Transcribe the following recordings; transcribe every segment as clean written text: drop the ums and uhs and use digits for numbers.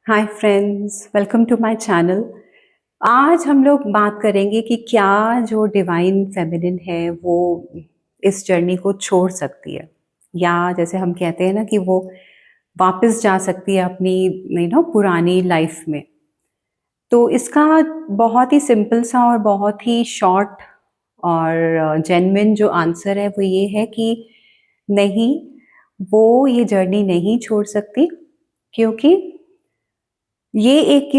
Hi friends, welcome to my channel. आज हम लोग बात करेंगे कि क्या जो डिवाइन फेमिनिन है वो इस जर्नी को छोड़ सकती है, या जैसे हम कहते हैं ना कि वो वापस जा सकती है अपनी पुरानी लाइफ में। तो इसका बहुत ही सिंपल सा और बहुत ही शॉर्ट और जेन्युइन जो आंसर है वो ये है कि नहीं, वो ये जर्नी नहीं छोड़ सकती, क्योंकि ये एक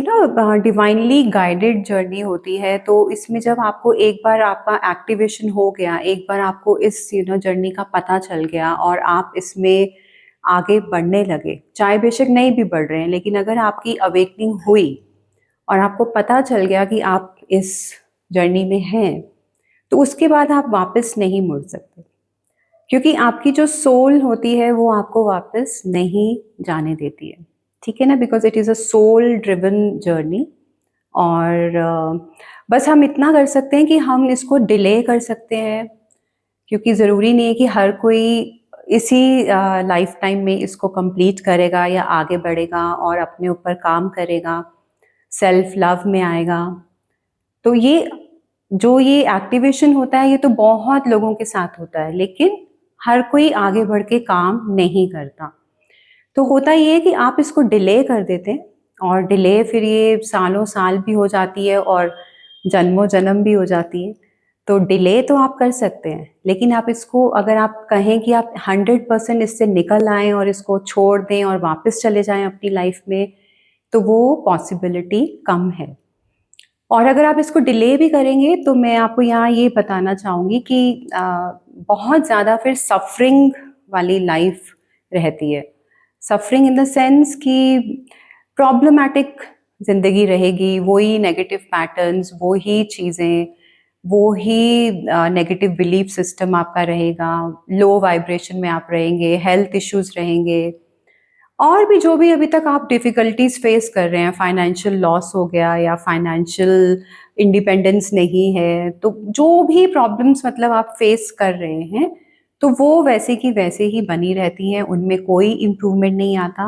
डिवाइनली गाइडेड जर्नी होती है। तो इसमें जब आपको एक बार आपका एक्टिवेशन हो गया, एक बार आपको इस जर्नी का पता चल गया और आप इसमें आगे बढ़ने लगे, चाहे बेशक नहीं भी बढ़ रहे हैं, लेकिन अगर आपकी अवेकनिंग हुई और आपको पता चल गया कि आप इस जर्नी में हैं, तो उसके बाद आप वापस नहीं मुड़ सकते, क्योंकि आपकी जो सोल होती है वो आपको वापस नहीं जाने देती है। ठीक है ना, because it is a soul driven journey. और बस हम इतना कर सकते हैं कि हम इसको डिले कर सकते हैं, क्योंकि ज़रूरी नहीं है कि हर कोई इसी लाइफ टाइम में इसको कंप्लीट करेगा या आगे बढ़ेगा और अपने ऊपर काम करेगा, सेल्फ लव में आएगा। तो ये एक्टिवेशन होता है, ये तो बहुत लोगों के साथ होता है, लेकिन हर कोई आगे बढ़ के काम नहीं करता। तो होता ये है कि आप इसको डिले कर देते हैं, और डिले फिर ये सालों साल भी हो जाती है और जन्मों जन्म भी हो जाती है। तो डिले तो आप कर सकते हैं, लेकिन आप इसको, अगर आप कहें कि आप 100% इससे निकल आएँ और इसको छोड़ दें और वापस चले जाएँ अपनी लाइफ में, तो वो पॉसिबिलिटी कम है। और अगर आप इसको डिले भी करेंगे, तो मैं आपको यहाँ ये बताना चाहूँगी कि बहुत ज़्यादा फिर सफ़रिंग वाली लाइफ रहती है। सफ़रिंग इन द सेंस कि प्रॉब्लमैटिक ज़िंदगी रहेगी, वही नेगेटिव पैटर्न्स, वही चीज़ें, वो ही नेगेटिव बिलीफ सिस्टम आपका रहेगा, लो वाइब्रेशन में आप रहेंगे, हेल्थ इश्यूज़ रहेंगे, और भी जो भी अभी तक आप डिफ़िकल्टीज़ फ़ेस कर रहे हैं, फाइनेंशियल लॉस हो गया या फाइनेंशियल इंडिपेंडेंस नहीं है, तो जो भी प्रॉब्लम्स मतलब आप फ़ेस कर रहे हैं, तो वो वैसे की वैसे ही बनी रहती हैं, उनमें कोई इम्प्रूवमेंट नहीं आता।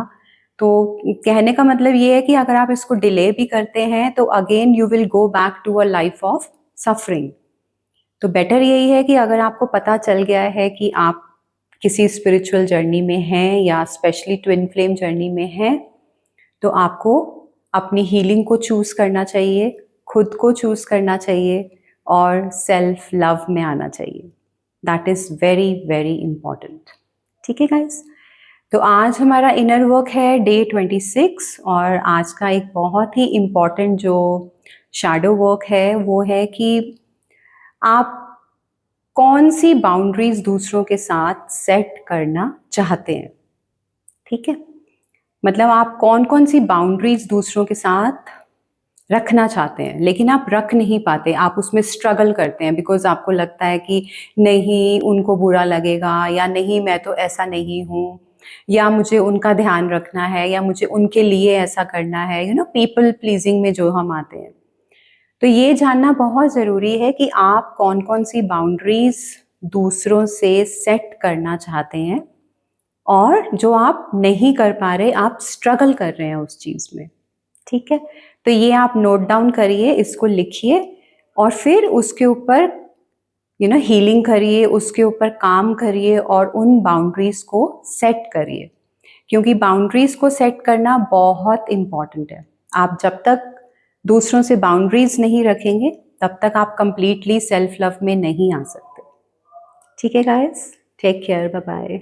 तो कहने का मतलब ये है कि अगर आप इसको डिले भी करते हैं, तो again you will go back to a life of suffering. तो बेटर यही है कि अगर आपको पता चल गया है कि आप किसी स्पिरिचुअल जर्नी में हैं या स्पेशली ट्विन फ्लेम जर्नी में हैं, तो आपको अपनी हीलिंग को चूज़ करना चाहिए, खुद को चूज़ करना चाहिए और सेल्फ लव में आना चाहिए। That is very very important. ठीक है गाइस? तो आज हमारा इनर वर्क है डे 26, और आज का एक बहुत ही इम्पॉर्टेंट जो शैडो वर्क है वो है कि आप कौन सी बाउंड्रीज दूसरों के साथ सेट करना चाहते हैं। ठीक है, मतलब आप कौन कौन सी बाउंड्रीज दूसरों के साथ रखना चाहते हैं, लेकिन आप रख नहीं पाते, आप उसमें स्ट्रगल करते हैं, बिकॉज आपको लगता है कि नहीं, उनको बुरा लगेगा, या नहीं, मैं तो ऐसा नहीं हूँ, या मुझे उनका ध्यान रखना है, या मुझे उनके लिए ऐसा करना है, पीपल प्लीजिंग में जो हम आते हैं। तो ये जानना बहुत ज़रूरी है कि आप कौन कौन सी बाउंड्रीज दूसरों से सेट करना चाहते हैं, और जो आप नहीं कर पा रहे, आप स्ट्रगल कर रहे हैं उस चीज़ में। ठीक है, तो ये आप नोट डाउन करिए, इसको लिखिए, और फिर उसके ऊपर हीलिंग करिए, उसके ऊपर काम करिए और उन बाउंड्रीज को सेट करिए, क्योंकि बाउंड्रीज को सेट करना बहुत इम्पॉर्टेंट है। आप जब तक दूसरों से बाउंड्रीज नहीं रखेंगे, तब तक आप कंप्लीटली सेल्फ लव में नहीं आ सकते। ठीक है guys, take care, bye bye.